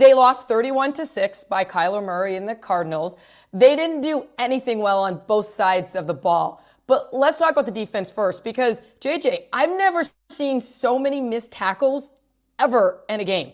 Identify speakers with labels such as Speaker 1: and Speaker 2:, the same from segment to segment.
Speaker 1: They lost 31-6 by Kyler Murray and the Cardinals. They didn't do anything well on both sides of the ball. But let's talk about the defense first, because JJ, I've never seen so many missed tackles ever in a game.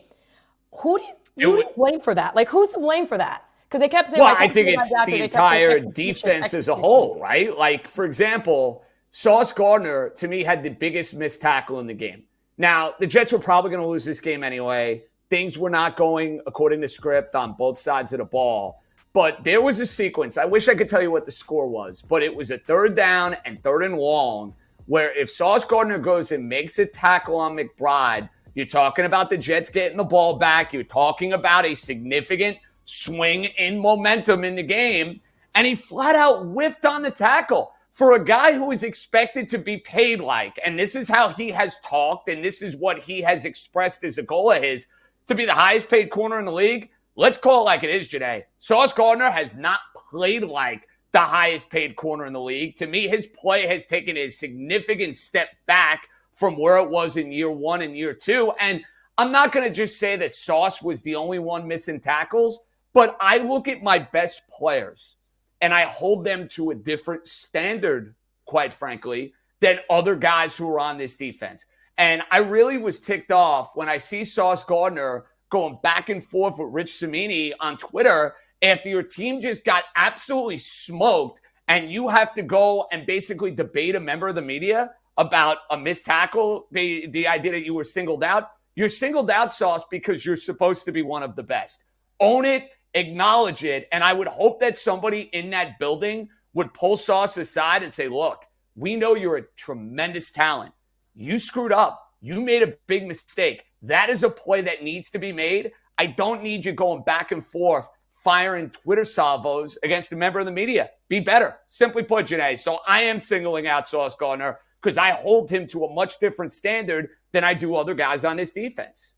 Speaker 1: Who do you blame for that? Like, who's to blame for that? Because they kept saying,
Speaker 2: well, I think it's the entire defense as a whole, right? Like, for example, Sauce Gardner, to me, had the biggest missed tackle in the game. Now, the Jets were probably going to lose this game anyway. Things were not going according to script on both sides of the ball. But there was a sequence. I wish I could tell you what the score was, but it was a 3rd down and 3rd and long where if Sauce Gardner goes and makes a tackle on McBride, you're talking about the Jets getting the ball back. You're talking about a significant swing in momentum in the game. And he flat out whiffed on the tackle. For a guy who is expected to be paid like, and this is how he has talked, and this is what he has expressed as a goal of his, to be the highest paid corner in the league, let's call it like it is, Jeane. Sauce Gardner has not played like the highest paid corner in the league. To me, his play has taken a significant step back from where it was in year 1 and year 2. And I'm not going to just say that Sauce was the only one missing tackles, but I look at my best players and I hold them to a different standard, quite frankly, than other guys who are on this defense. And I really was ticked off when I see Sauce Gardner going back and forth with Rich Cimini on Twitter after your team just got absolutely smoked and you have to go and basically debate a member of the media about a missed tackle, the idea that you were singled out. You're singled out, Sauce, because you're supposed to be one of the best. Own it, acknowledge it, and I would hope that somebody in that building would pull Sauce aside and say, look, we know you're a tremendous talent. You screwed up. You made a big mistake. That is a play that needs to be made. I don't need you going back and forth, firing Twitter salvos against a member of the media. Be better. Simply put, Jeane. So I am singling out Sauce Gardner because I hold him to a much different standard than I do other guys on this defense.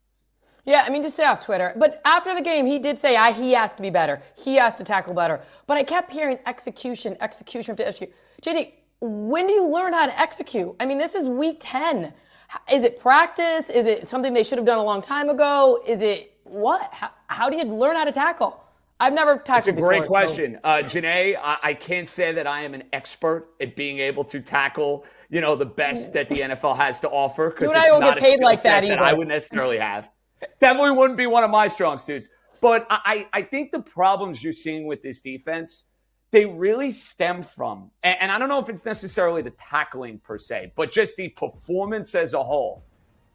Speaker 1: Yeah, I mean, just stay off Twitter. But after the game, he did say he has to be better. He has to tackle better. But I kept hearing execution. JJ, when do you learn how to execute? I mean, this is week 10. Is it practice? Is it something they should have done a long time ago? Is it what? How do you learn how to tackle? I've never tackled before.
Speaker 2: It's a great question. Jeane, I can't say that I am an expert at being able to tackle, the best that the NFL has to offer, because it's not a skill set that I would necessarily have. Definitely wouldn't be one of my strong suits. But I think the problems you're seeing with this defense, they really stem from, and I don't know if it's necessarily the tackling per se, but just the performance as a whole.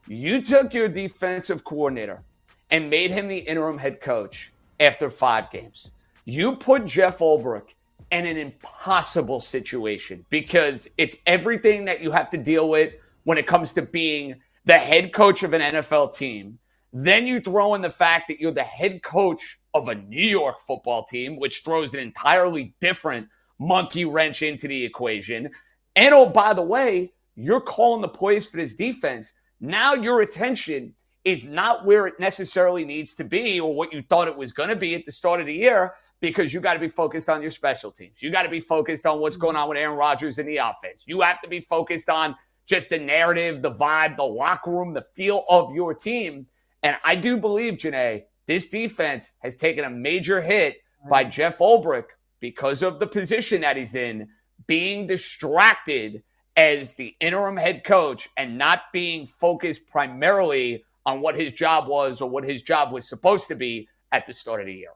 Speaker 2: You took your defensive coordinator and made him the interim head coach after 5 games. You put Jeff Ulbrich in an impossible situation because it's everything that you have to deal with when it comes to being the head coach of an NFL team. Then you throw in the fact that you're the head coach of a New York football team, which throws an entirely different monkey wrench into the equation. And oh, by the way, you're calling the plays for this defense. Now your attention is not where it necessarily needs to be or what you thought it was going to be at the start of the year, because you got to be focused on your special teams. You got to be focused on what's going on with Aaron Rodgers in the offense. You have to be focused on just the narrative, the vibe, the locker room, the feel of your team. And I do believe, Jeane, this defense has taken a major hit by Jeff Ulbrich because of the position that he's in, being distracted as the interim head coach and not being focused primarily on what his job was or what his job was supposed to be at the start of the year.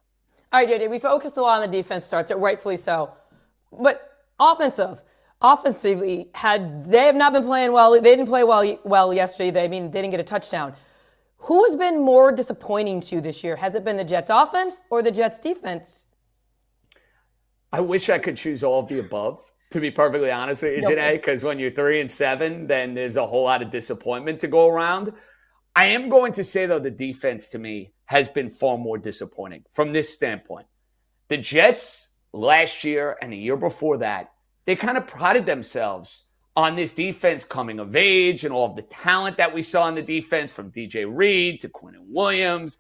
Speaker 1: All right, JJ, we focused a lot on the defense starts, rightfully so. But offensively, they have not been playing well. They didn't play well yesterday. They didn't get a touchdown. Who has been more disappointing to you this year? Has it been the Jets offense or the Jets defense?
Speaker 2: I wish I could choose all of the above, to be perfectly honest with you, Jeane, because when you're 3-7, then there's a whole lot of disappointment to go around. I am going to say, though, the defense to me has been far more disappointing from this standpoint. The Jets last year and the year before that, they kind of prided themselves on this defense coming of age and all of the talent that we saw in the defense, from DJ Reed to Quinnen Williams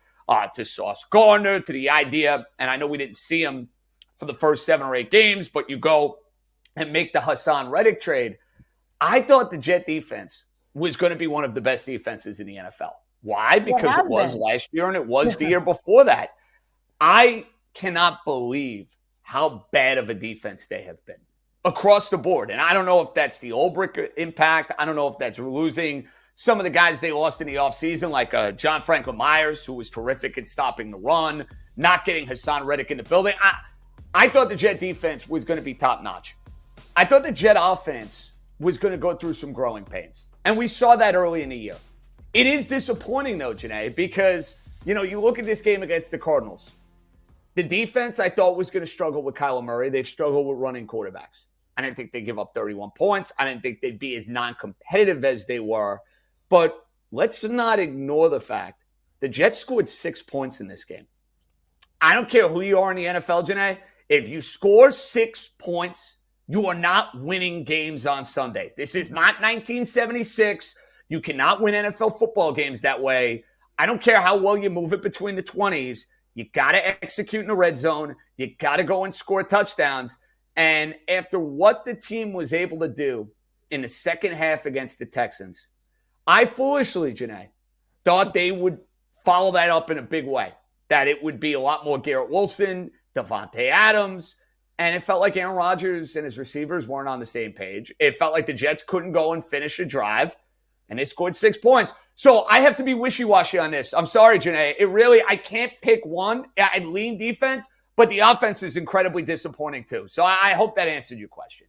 Speaker 2: to Sauce Gardner, to the idea, and I know we didn't see him for the first 7 or 8 games, but you go and make the Hassan Reddick trade. I thought the Jet defense was going to be one of the best defenses in the NFL. Why? Because it was
Speaker 1: been.
Speaker 2: last year and it was the year before that. I cannot believe how bad of a defense they have been across the board. And I don't know if that's the Ulbrich impact. I don't know if that's losing some of the guys they lost in the offseason, like John Franklin Myers, who was terrific at stopping the run, not getting Hassan Reddick in the building. I thought the Jet defense was going to be top-notch. I thought the Jet offense was going to go through some growing pains. And we saw that early in the year. It is disappointing, though, Jeane, because, you look at this game against the Cardinals. The defense, I thought, was going to struggle with Kyler Murray. They've struggled with running quarterbacks. I didn't think they'd give up 31 points. I didn't think they'd be as non-competitive as they were. But let's not ignore the fact the Jets scored 6 points in this game. I don't care who you are in the NFL, Jeane. If you score 6 points, you are not winning games on Sunday. This is not 1976. You cannot win NFL football games that way. I don't care how well you move it between the 20s. You got to execute in the red zone. You got to go and score touchdowns. And after what the team was able to do in the second half against the Texans, I foolishly, Jeane, thought they would follow that up in a big way, that it would be a lot more Garrett Wilson, Devontae Adams, and it felt like Aaron Rodgers and his receivers weren't on the same page. It felt like the Jets couldn't go and finish a drive, and they scored 6 points. So I have to be wishy-washy on this. I'm sorry, Jeane. I can't pick one. I lean defense, but the offense is incredibly disappointing too. So I hope that answered your question.